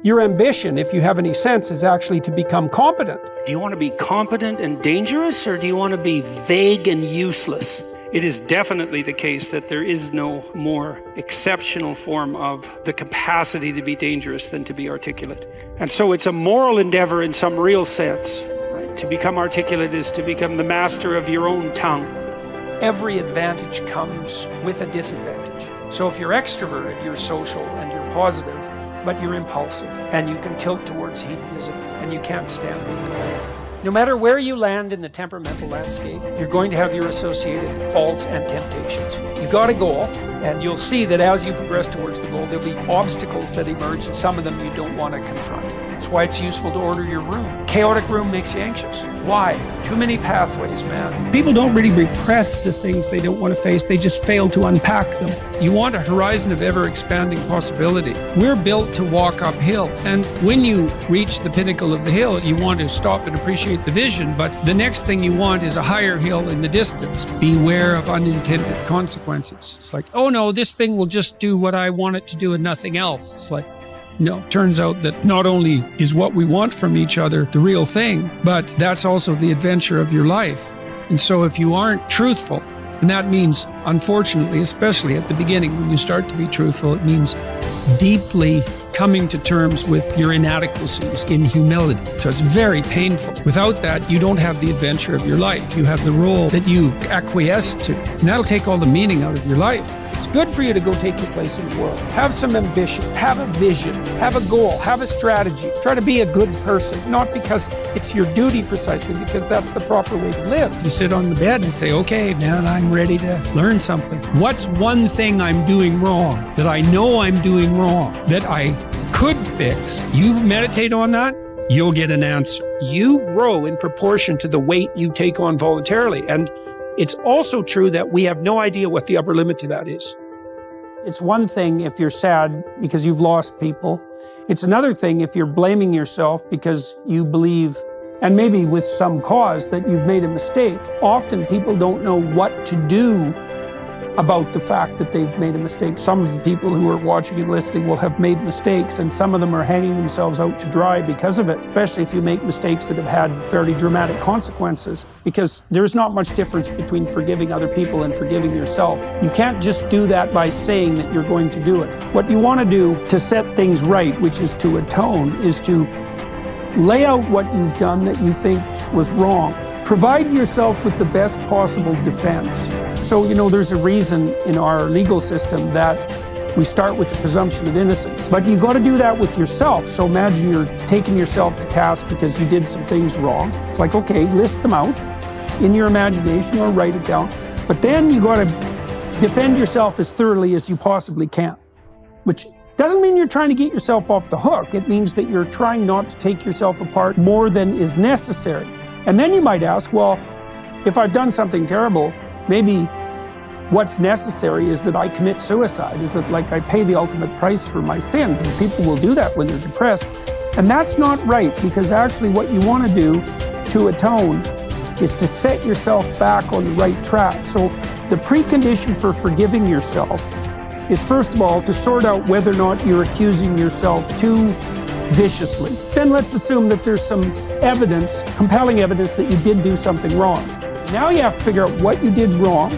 Your ambition, if you have any sense, is actually to become competent. Do you want to be competent and dangerous, or do you want to be vague and useless? It is definitely the case that there is no more exceptional form of the capacity to be dangerous than to be articulate. And so it's a moral endeavor in some real sense. Right? To become articulate is to become the master of your own tongue. Every advantage comes with a disadvantage. So if you're extroverted, you're social and you're positive, but you're impulsive and you can tilt towards hedonism and you can't stand being alone. No matter where you land in the temperamental landscape, you're going to have your associated faults and temptations. You've got a goal, and you'll see that as you progress towards the goal, there'll be obstacles that emerge, and some of them you don't want to confront. That's why it's useful to order your room. Chaotic room makes you anxious. Why? Too many pathways, man. People don't really repress the things they don't want to face, they just fail to unpack them. You want a horizon of ever-expanding possibility. We're built to walk uphill, and when you reach the pinnacle of the hill, you want to stop and appreciate the vision, but the next thing you want is a higher hill in the distance. Beware of unintended consequences. It's like, oh no, this thing will just do what I want it to do and nothing else. It's like, no, turns out that not only is what we want from each other the real thing, but that's also the adventure of your life. And so if you aren't truthful, and that means, unfortunately, especially at the beginning, when you start to be truthful, it means deeply coming to terms with your inadequacies in humility. So it's very painful. Without that, you don't have the adventure of your life. You have the role that you've acquiesced to, and that'll take all the meaning out of your life. It's good for you to go take your place in the world. Have some ambition, have a vision, have a goal, have a strategy. Try to be a good person, not because it's your duty precisely, because that's the proper way to live. You sit on the bed and say, okay, man, I'm ready to learn something. What's one thing I'm doing wrong that I know I'm doing wrong that I could fix? You meditate on that, you'll get an answer. You grow in proportion to the weight you take on voluntarily. And it's also true that we have no idea what the upper limit to that is. It's one thing if you're sad because you've lost people. It's another thing if you're blaming yourself because you believe, and maybe with some cause, that you've made a mistake. Often people don't know what to do about the fact that they've made a mistake. Some of the people who are watching and listening will have made mistakes, and some of them are hanging themselves out to dry because of it, especially if you make mistakes that have had fairly dramatic consequences, because there's not much difference between forgiving other people and forgiving yourself. You can't just do that by saying that you're going to do it. What you want to do to set things right, which is to atone, is to lay out what you've done that you think was wrong. Provide yourself with the best possible defense. So, there's a reason in our legal system that we start with the presumption of innocence. But you got to do that with yourself. So imagine you're taking yourself to task because you did some things wrong. It's like, okay, list them out in your imagination or write it down. But then you got to defend yourself as thoroughly as you possibly can, which doesn't mean you're trying to get yourself off the hook. It means that you're trying not to take yourself apart more than is necessary. And then you might ask, well, if I've done something terrible, maybe what's necessary is that I commit suicide, is that I pay the ultimate price for my sins. And people will do that when they're depressed. And that's not right, because actually what you want to do to atone is to set yourself back on the right track. So the precondition for forgiving yourself is, first of all, to sort out whether or not you're accusing yourself too viciously. Then let's assume that there's some evidence, compelling evidence, that you did do something wrong. Now you have to figure out what you did wrong,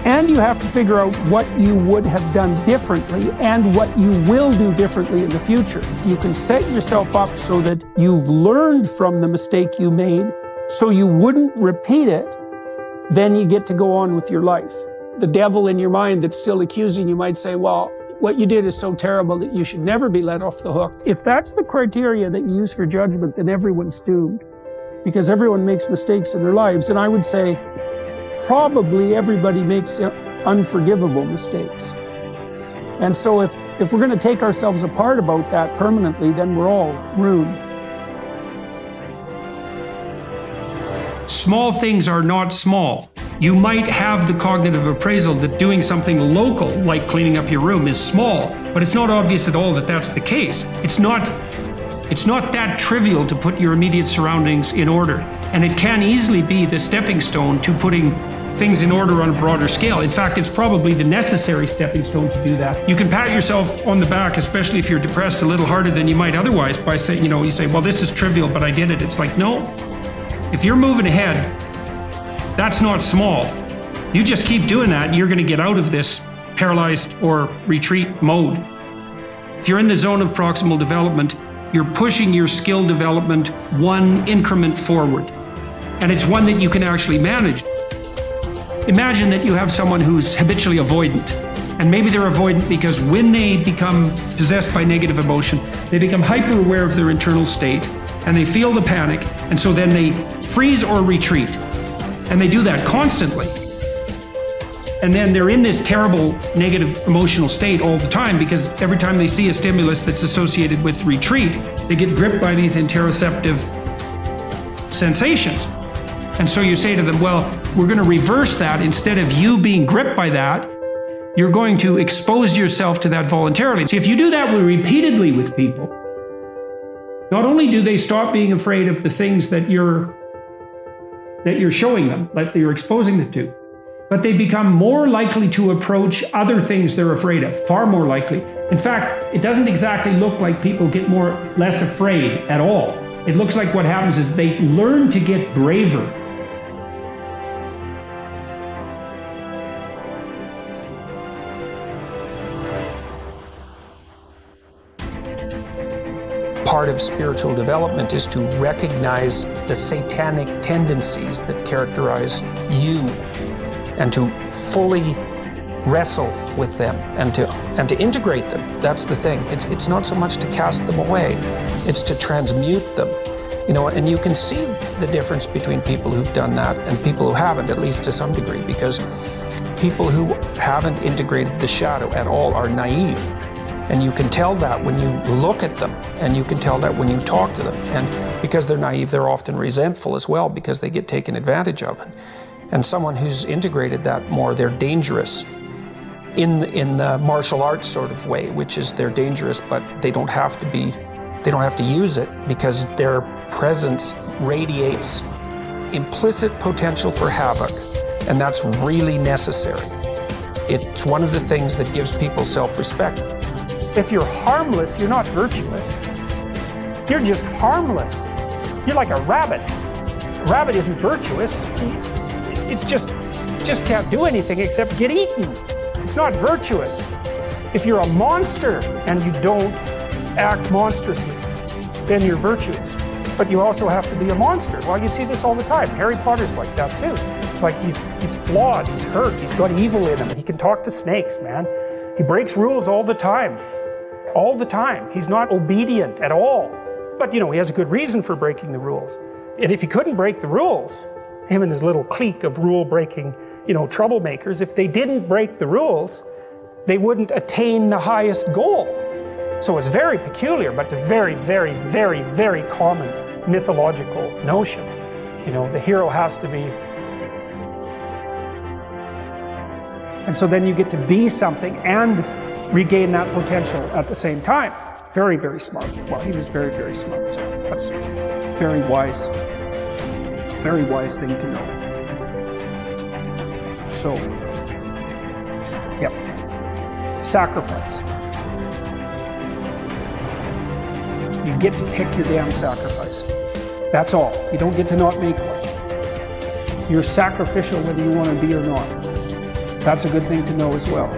and you have to figure out what you would have done differently and what you will do differently in the future. You can set yourself up so that you've learned from the mistake you made so you wouldn't repeat it. Then you get to go on with your life. The devil in your mind that's still accusing you might say, well, what you did is so terrible that you should never be let off the hook. If that's the criteria that you use for judgment, then everyone's doomed, because everyone makes mistakes in their lives. And I would say probably everybody makes unforgivable mistakes. And so if we're going to take ourselves apart about that permanently, then we're all ruined. Small things are not small. You might have the cognitive appraisal that doing something local, like cleaning up your room, is small, but it's not obvious at all that that's the case. It's not that trivial to put your immediate surroundings in order. And it can easily be the stepping stone to putting things in order on a broader scale. In fact, it's probably the necessary stepping stone to do that. You can pat yourself on the back, especially if you're depressed, a little harder than you might otherwise by saying, you say, well, this is trivial, but I did it. It's like, no, if you're moving ahead, that's not small. You just keep doing that, and you're going to get out of this paralyzed or retreat mode. If you're in the zone of proximal development, you're pushing your skill development one increment forward. And it's one that you can actually manage. Imagine that you have someone who's habitually avoidant. And maybe they're avoidant because when they become possessed by negative emotion, they become hyper aware of their internal state and they feel the panic. And so then they freeze or retreat. And they do that constantly. And then they're in this terrible negative emotional state all the time because every time they see a stimulus that's associated with retreat, they get gripped by these interoceptive sensations. And so you say to them, well, we're going to reverse that. Instead of you being gripped by that, you're going to expose yourself to that voluntarily. So if you do that repeatedly with people, not only do they stop being afraid of the things that you're showing them, that you're exposing them to, but they become more likely to approach other things they're afraid of, far more likely. In fact, it doesn't exactly look like people get less afraid at all. It looks like what happens is they learn to get braver. Part of spiritual development is to recognize the satanic tendencies that characterize you, and to fully wrestle with them and to integrate them. That's the thing. It's not so much to cast them away, it's to transmute them. And you can see the difference between people who've done that and people who haven't, at least to some degree, because people who haven't integrated the shadow at all are naive. And you can tell that when you look at them, and you can tell that when you talk to them. And because they're naive, they're often resentful as well because they get taken advantage of. And someone who's integrated that more, they're dangerous in the martial arts sort of way, which is they're dangerous, but they don't have to use it because their presence radiates implicit potential for havoc, and that's really necessary. It's one of the things that gives people self-respect. If you're harmless, you're not virtuous. You're just harmless. You're like a rabbit. A rabbit isn't virtuous. It's just can't do anything except get eaten. It's not virtuous. If you're a monster and you don't act monstrously, then you're virtuous. But you also have to be a monster. Well, you see this all the time. Harry Potter's like that too. It's like he's flawed, he's hurt, he's got evil in him. He can talk to snakes, man. He breaks rules all the time. All the time. He's not obedient at all. But he has a good reason for breaking the rules. And if he couldn't break the rules, him and his little clique of rule-breaking, troublemakers, if they didn't break the rules, they wouldn't attain the highest goal. So it's very peculiar, but it's a very, very, very, very common mythological notion. The hero has to be. And so then you get to be something and regain that potential at the same time. Very, very smart. Well, he was very, very smart. So that's very wise thing to know. So, yep. Sacrifice. You get to pick your damn sacrifice. That's all. You don't get to not make one. You're sacrificial whether you want to be or not. That's a good thing to know as well.